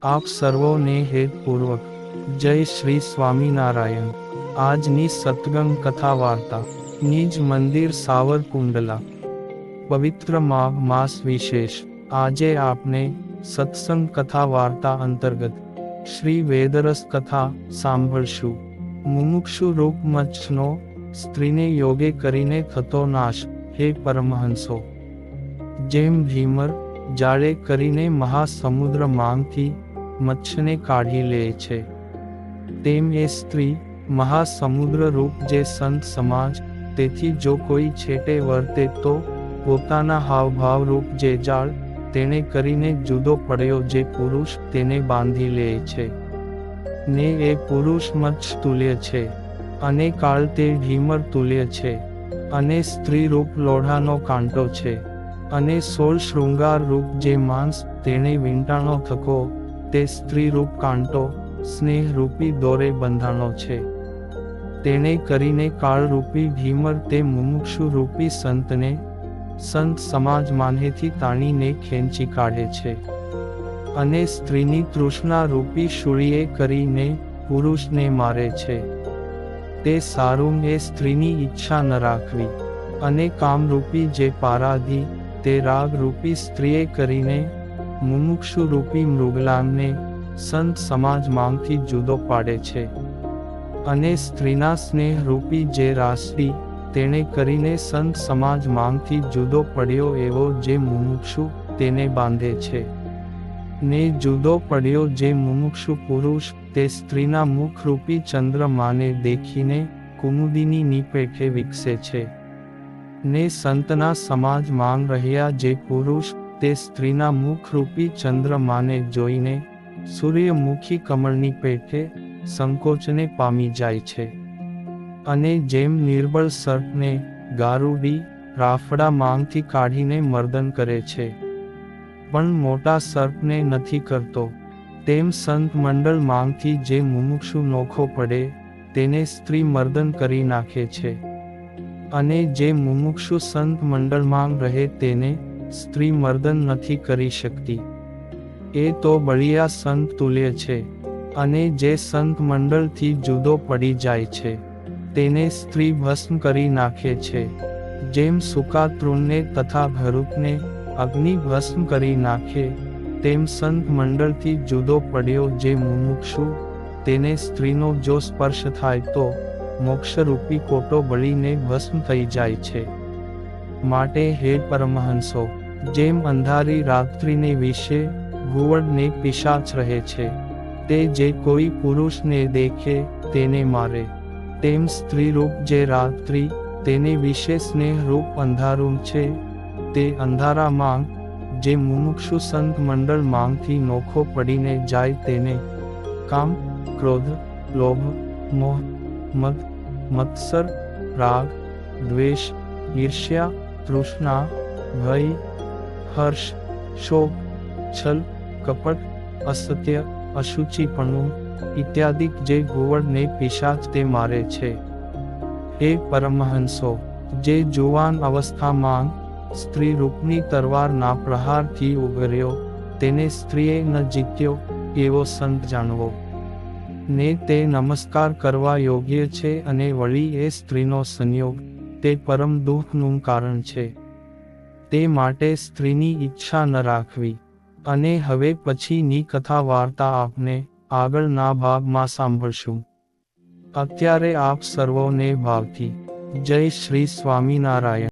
આપ સર્વોને હેતપૂર્વક જય શ્રી સ્વામિનારાયણ। આજની સત્સંગ કથા વાર્તા નિજ મંદિર સાવરકુંડલા। પવિત્ર માઘ માસ વિશેષ। આજે આપણે સત્સંગ કથા વાર્તા અંતર્ગત શ્રી વેદરસ કથા સાંભળશું। મુમુક્ષુ રૂપ મચ્છનો સ્ત્રીને યોગે કરીને થતો નાશ। હે પરમહંસો, જેમ ભીમર જાળે કરીને મહાસમુદ્ર માંગથી મચ્છને કાઢી લે છે, તેમ એ સ્ત્રી મહાસમુદ્ર રૂપ જે સંત સમાજ, તેથી જો કોઈ છેટે વર્તે તો પોતાના હાવભાવ રૂપ જે જાળ તેણે કરીને જુદો પડ્યો જે પુરુષ તેને બાંધી લે છે, ને એ પુરુષ મચ્છ તુલ્ય છે, અને કાળ તે ભીમર તુલ્ય છે, અને સ્ત્રી રૂપ લોઢાનો કાંટો છે, અને 16 શૃંગાર રૂપ જે માંસ તેણે વીંટાણો થકો તે સ્ત્રી રૂપ કાંટો સ્નેહ રૂપી દોરે બંધાણો છે, તેણે કરીને કાળ રૂપી ભીમર તે મુમુક્ષુ રૂપી સંતને સંત સમાજ માન્હેથી તાણીને ખેંચી કાઢે છે, અને સ્ત્રીની તૃષ્ણા રૂપી શૂળીએ કરીને પુરુષને મારે છે। તે સારું એ સ્ત્રીની ઈચ્છા ન રાખવી, અને કામરૂપી જે પારાધી તે રાગ રૂપી સ્ત્રીએ કરીને મુમુક્ષુ રૂપી મૃગલાને સંત સમાજ માંગથી જુદો પાડે છે, અને સ્ત્રીના સ્નેહ રૂપી જે રાસડી તેણે કરીને સંત સમાજ માંગથી જુદો પડ્યો એવો જે મુમુક્ષુ તેને બાંધે છે, ને જુદો પડ્યો જે મુમુક્ષુ પુરુષ તે સ્ત્રીના મુખરૂપી ચંદ્રમાને દેખીને કુમુદિનીની પેઠે વિકસે છે, ને સંતના સમાજ માંગ રહ્યા જે પુરુષ તે સ્ત્રીના મુખરૂપી ચંદ્રમાને જોઈને સૂર્યમુખી કમળની પેઠે સંકોચને પામી જાય છે, અને જેમ નિર્બળ સર્પને ગારુડી રાફડા માંગથી કાઢીને મર્દન કરે છે, પણ મોટા સર્પને નથી કરતો, તેમ સંત મંડળ માંગથી જે મુમુક્ષુ નોખો પડે તેને સ્ત્રી મર્દન કરી નાખે છે, અને જે મુમુક્ષુ સંત મંડળ માંગ રહે તેને સ્ત્રી મર્દન નથી કરી શકતી, એ તો બળિયા સંત તુલ્ય છે, અને જે સંત મંડળથી જુદો પડી જાય છે તેને સ્ત્રી ભસ્મ કરી નાખે છે, જેમ સૂકા તૃણને તથા ભરૂકને અગ્નિ ભસ્મ કરી નાખે તેમ સંત મંડળથી જુદો પડ્યો જે મુમુક્ષુ તેને સ્ત્રીનો જો સ્પર્શ થાય તો મોક્ષરૂપી કોટો બળીને ભસ્મ થઈ જાય છે। માટે હે પરમહંસો, જેમ અંધારી રાત્રિને વિશે ઘુવડને પિશાચ રહે છે, તે જે કોઈ પુરુષને દેખે તેને મારે, તેમ સ્ત્રી રૂપ જે રાત્રિ તેને વિશે સ્નેહ રૂપ અંધારું છે, તે અંધારા માંગ જે મુમુક્ષુ સંત મંડળ માંગથી નોખો પડીને જાય તેને કામ, ક્રોધ, લોભ, મોહ, મદ, મત્સર, રાગ, દ્વેષ, ઈર્ષ્યા, તૃષ્ણા, ભય, હર્ષ, શોક, છલ, કપટ, અસત્ય, અશુચિપણું ઇત્યાદિક જે ઘુવડને પિશાચ તે મારે છે। હે પરમહંસો, જે જુવાન અવસ્થામાં સ્ત્રી રૂપની તરવારના પ્રહારથી ઉગર્યો તેને સ્ત્રીએ ન જીત્યો એવો સંત જાણવો, ને તે નમસ્કાર કરવા યોગ્ય છે, અને વળી એ સ્ત્રીનો સંયોગ તે પરમ દુઃખનું કારણ છે, તે માટે સ્ત્રીની ઈચ્છા ન રાખવી। અને હવે પછીની કથા વાર્તા આપને આગળના ભાગમાં સાંભળશું। અત્યારે આપ સર્વોને ભાવથી જય શ્રી સ્વામિનારાયણ।